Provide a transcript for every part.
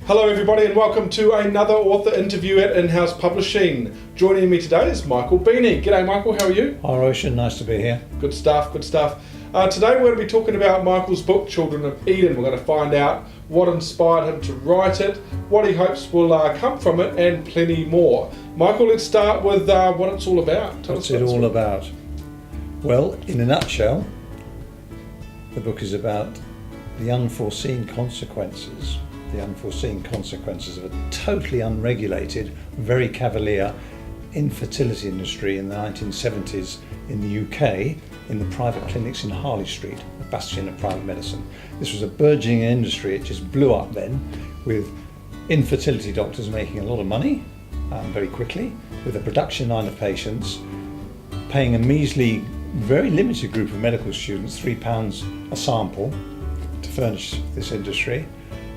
Hello everybody and welcome to another author interview at InHouse Publishing. Joining me today is Michael Beeney. G'day Michael, how are you? Hi Roshan, nice to be here. Good stuff, good stuff. Today we're going to be talking about Michael's book, Children of Eden. We're going to find out what inspired him to write it, what he hopes will come from it, and plenty more. Michael, let's start with what it's all about. What's it all about? Well, in a nutshell, the book is about the unforeseen consequences of a totally unregulated, very cavalier infertility industry in the 1970s in the UK, in the private clinics in Harley Street, a bastion of private medicine. This was a burgeoning industry. It just blew up then, with infertility doctors making a lot of money very quickly, with a production line of patients, paying a measly, very limited group of medical students £3 a sample to furnish this industry,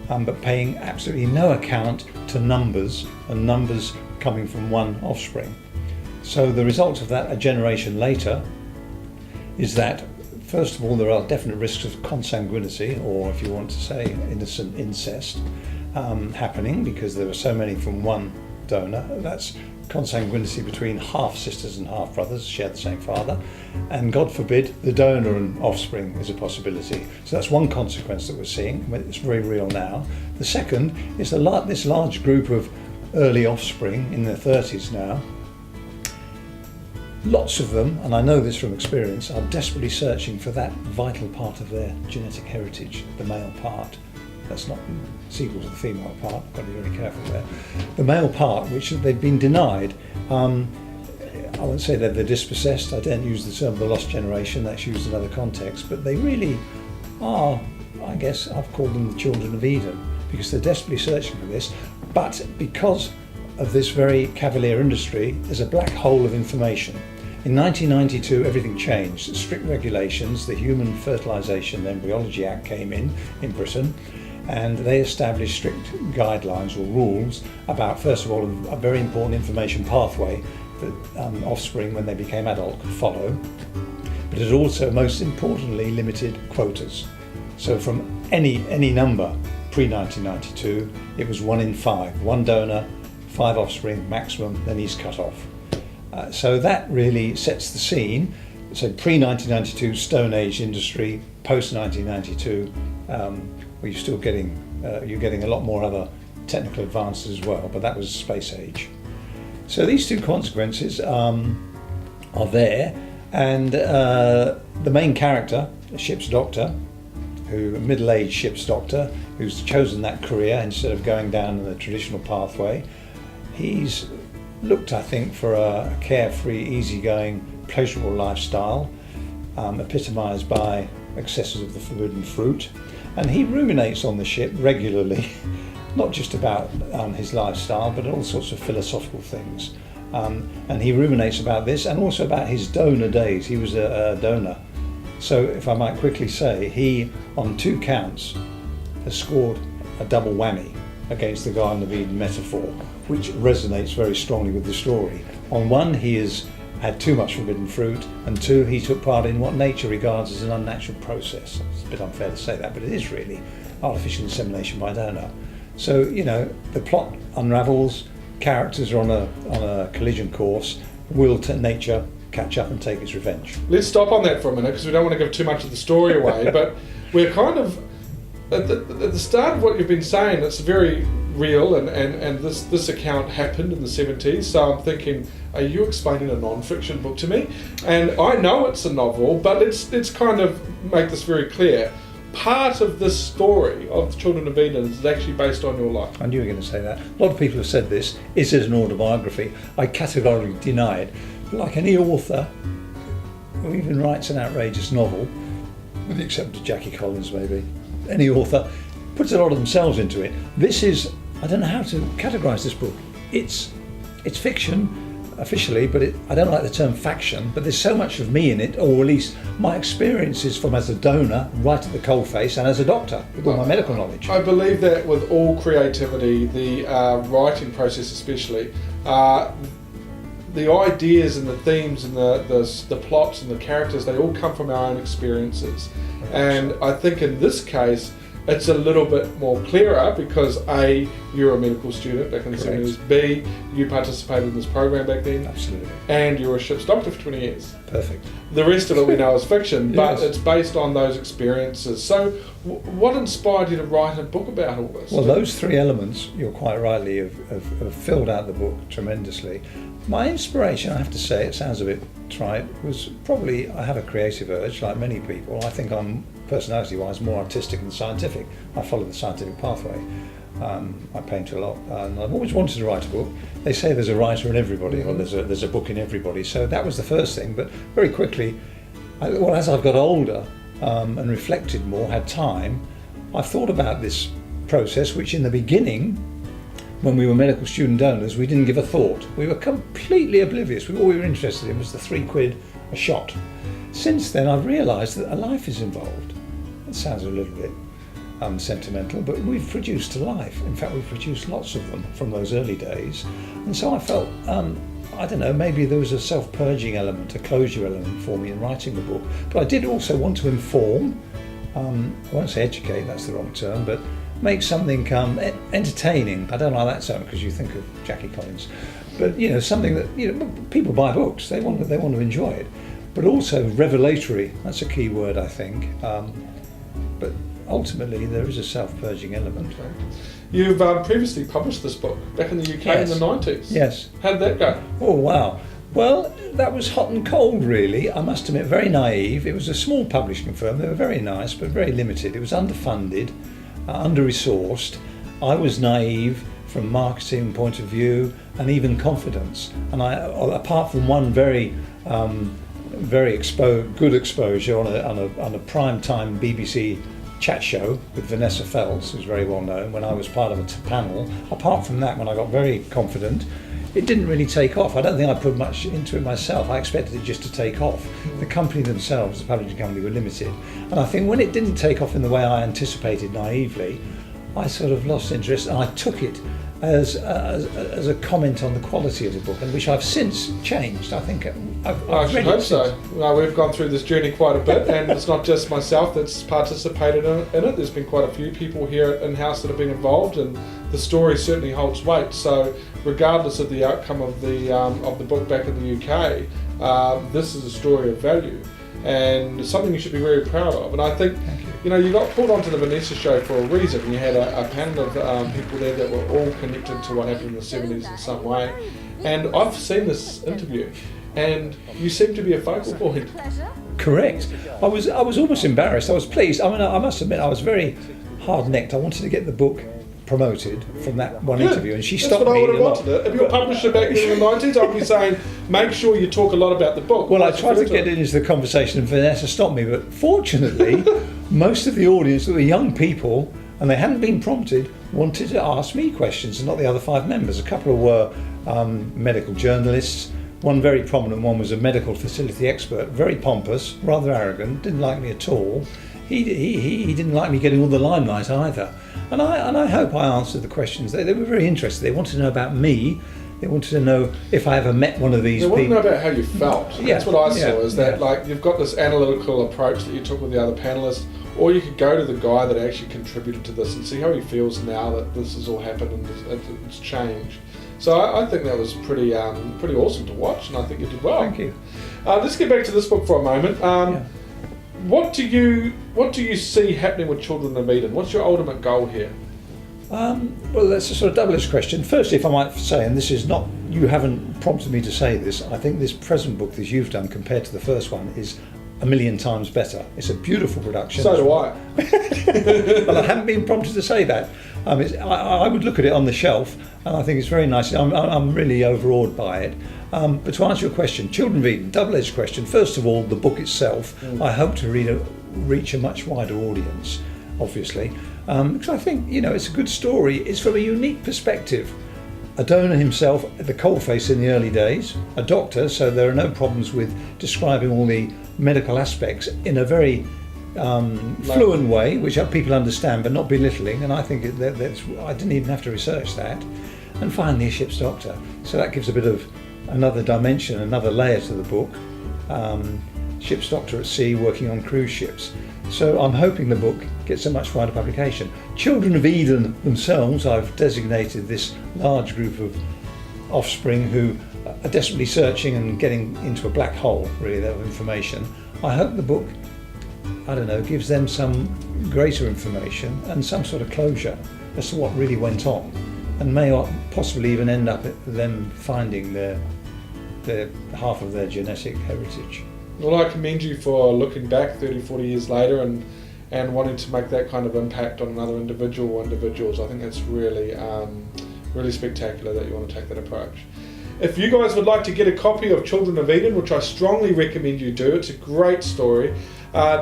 but paying absolutely no account to numbers, and numbers coming from one offspring. So the result of that a generation later is that, first of all, there are definite risks of consanguinity, or if you want to say innocent incest, happening, because there are so many from one donor. That's consanguinity between half sisters and half brothers, share the same father, and God forbid the donor and offspring is a possibility. So that's one consequence that we're seeing. It's very real now. The second is this large group of early offspring in their 30s now. Lots of them, and I know this from experience, are desperately searching for that vital part of their genetic heritage, the male part. That's not sequel to the female part, I've got to be very careful there. The male part, which they've been denied. I won't say that they're dispossessed, I don't use the term the lost generation, that's used in other contexts, but they really are, I guess I've called them the children of Eden, because they're desperately searching for this, but because of this very cavalier industry, there's a black hole of information. In 1992, everything changed. Strict regulations, the Human Fertilisation and Embryology Act came in Britain, and they established strict guidelines or rules about, first of all, a very important information pathway that offspring, when they became adult, could follow. But it also, most importantly, limited quotas. So from any number pre-1992, it was 1 in 5. One donor, 5 offspring maximum, then he's cut off. So that really sets the scene. So pre-1992 Stone Age industry, post-1992, well, you're getting a lot more other technical advances as well, but that was space age. So these two consequences are there, and the main character, a ship's doctor, a middle-aged ship's doctor, who's chosen that career instead of going down the traditional pathway, he's looked, I think, for a carefree, easygoing, pleasurable lifestyle, epitomised by excesses of the forbidden fruit. And he ruminates on the ship regularly, not just about his lifestyle, but all sorts of philosophical things. And he ruminates about this, and also about his donor days. He was a donor. So if I might quickly say, he, on 2 counts, has scored a double whammy against the Garden of Eden metaphor, which resonates very strongly with the story. On one, he has had too much forbidden fruit, and 2, he took part in what nature regards as an unnatural process. It's a bit unfair to say that, but it is really artificial insemination by donor. So, the plot unravels, characters are on a collision course. Will nature catch up and take its revenge? Let's stop on that for a minute, because we don't want to give too much of the story away, but we're kind of at the start of what you've been saying. It's very real, and this account happened in the 70s, so I'm thinking, are you explaining a non-fiction book to me? And I know it's a novel, but let's kind of make this very clear. Part of this story of the Children of Eden is actually based on your life. I knew you were going to say that. A lot of people have said this. Is it an autobiography? I categorically deny it. But like any author who even writes an outrageous novel, with the exception of Jackie Collins maybe, any author puts a lot of themselves into it. This is, I don't know how to categorise this book. It's fiction, officially, but I don't like the term faction, but there's so much of me in it, or at least my experiences from as a donor, right at the coalface, and as a doctor, with all my medical knowledge. I believe that with all creativity, the writing process especially, the ideas and the themes and the plots and the characters, they all come from our own experiences. And I think in this case, it's a little bit more clearer because A, you're a medical student back in the 70s, B, you participated in this program back then. Absolutely. And you were a ship's doctor for 20 years. Perfect. The rest of it we know is fiction, but Yes. it's based on those experiences. So what inspired you to write a book about all this? Well, those three elements, you're quite rightly, have filled out the book tremendously. My inspiration, I have to say, it sounds a bit trite, was probably I have a creative urge, like many people. I think I'm, personality-wise, more artistic than scientific. I follow the scientific pathway. I paint a lot, and I've always wanted to write a book. They say there's a writer in everybody, or there's a book in everybody. So that was the first thing. But very quickly, as I've got older and reflected more, had time, I've thought about this process, which in the beginning, when we were medical student donors, we didn't give a thought. We were completely oblivious. All we were interested in was the £3 a shot. Since then, I've realised that a life is involved. It sounds a little bit sentimental, but we've produced a life. In fact, we've produced lots of them from those early days. And so I felt, I don't know, maybe there was a self-purging element, a closure element for me in writing the book. But I did also want to inform, I won't say educate, that's the wrong term, but make something entertaining. I don't like that term because you think of Jackie Collins, but something that people buy books. They want to enjoy it, but also revelatory. That's a key word, I think. But ultimately, there is a self-purging element. You've previously published this book back in the UK in the 90s. Yes. How did that go? Oh wow. Well, that was hot and cold, really. I must admit, very naive. It was a small publishing firm. They were very nice, but very limited. It was underfunded, under-resourced. I was naive from marketing point of view and even confidence. And apart from one very good exposure on a prime time BBC chat show with Vanessa Feltz, who's very well known, when I was part of a panel. Apart from that, when I got very confident, it didn't really take off. I don't think I put much into it myself. I expected it just to take off. The company themselves, the publishing company, were limited. And I think when it didn't take off in the way I anticipated naively, I sort of lost interest, and I took it as a comment on the quality of the book, and which I've since changed. I think I should hope so. Well, we've gone through this journey quite a bit, and it's not just myself that's participated in it. There's been quite a few people here at InHouse that have been involved, and the story certainly holds weight. So, regardless of the outcome of the book back in the UK, this is a story of value and something you should be very proud of. And I think you got pulled onto the Vanessa show for a reason. You had a panel of people there that were all connected to what happened in the 70s in some way. And I've seen this interview, and you seem to be a focal point. Correct. I was almost embarrassed. I was pleased. I mean, I must admit, I was very hard-necked. I wanted to get the book promoted from that one interview, and she stopped me. That's what I would have wanted. If you're a publisher back in the 90s, I'd be saying, make sure you talk a lot about the book. Well, I tried to get into the conversation, and Vanessa stopped me, but fortunately, most of the audience were young people, and they hadn't been prompted, wanted to ask me questions, and not the other 5 members. A couple were medical journalists. One very prominent one was a medical facility expert, very pompous, rather arrogant, didn't like me at all. He didn't like me getting all the limelight either. And I hope I answered the questions. They were very interested. They wanted to know about me. They wanted to know if I ever met one of these people. They wanted to know about how you felt. That's what I saw, is that like you've got this analytical approach that you took with the other panellists, or you could go to the guy that actually contributed to this and see how he feels now that this has all happened and it's changed. So I think that was pretty awesome to watch, and I think you did well. Thank you. Let's get back to this book for a moment. What do you see happening with Children of Eden? What's your ultimate goal here? Well, that's a sort of double-edged question. Firstly, if I might say, and this is not, you haven't prompted me to say this, I think this present book that you've done compared to the first one is 1,000,000 times better. It's a beautiful production. So do I. Well, I haven't been prompted to say that. I would look at it on the shelf, and I think it's very nice. I'm really overawed by it. But to answer your question, Children of Eden, double-edged question. First of all, the book itself, I hope to reach a much wider audience, obviously, because I think it's a good story. It's from a unique perspective. A donor himself at the coalface in the early days, a doctor, so there are no problems with describing all the medical aspects in a very fluent way, which people understand, but not belittling. And I think I didn't even have to research that. And finally, a ship's doctor. So that gives a bit of another dimension, another layer to the book. Ship's doctor at sea working on cruise ships. So I'm hoping the book gets a much wider publication. Children of Eden themselves, I've designated this large group of offspring who are desperately searching and getting into a black hole, really, of information. I hope the book, I don't know, gives them some greater information and some sort of closure as to what really went on, and may possibly even end up at them finding their half of their genetic heritage. Well, I commend you for looking back 30, 40 years later and wanting to make that kind of impact on another individual or individuals. I think that's really, really spectacular that you want to take that approach. If you guys would like to get a copy of Children of Eden, which I strongly recommend you do, it's a great story,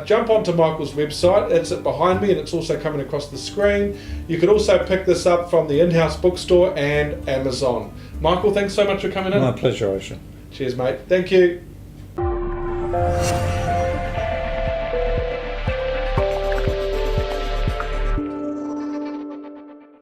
jump onto Michael's website. It's behind me and it's also coming across the screen. You can also pick this up from the InHouse bookstore and Amazon. Michael, thanks so much for coming in. My pleasure, Ocean. Cheers, mate. Thank you.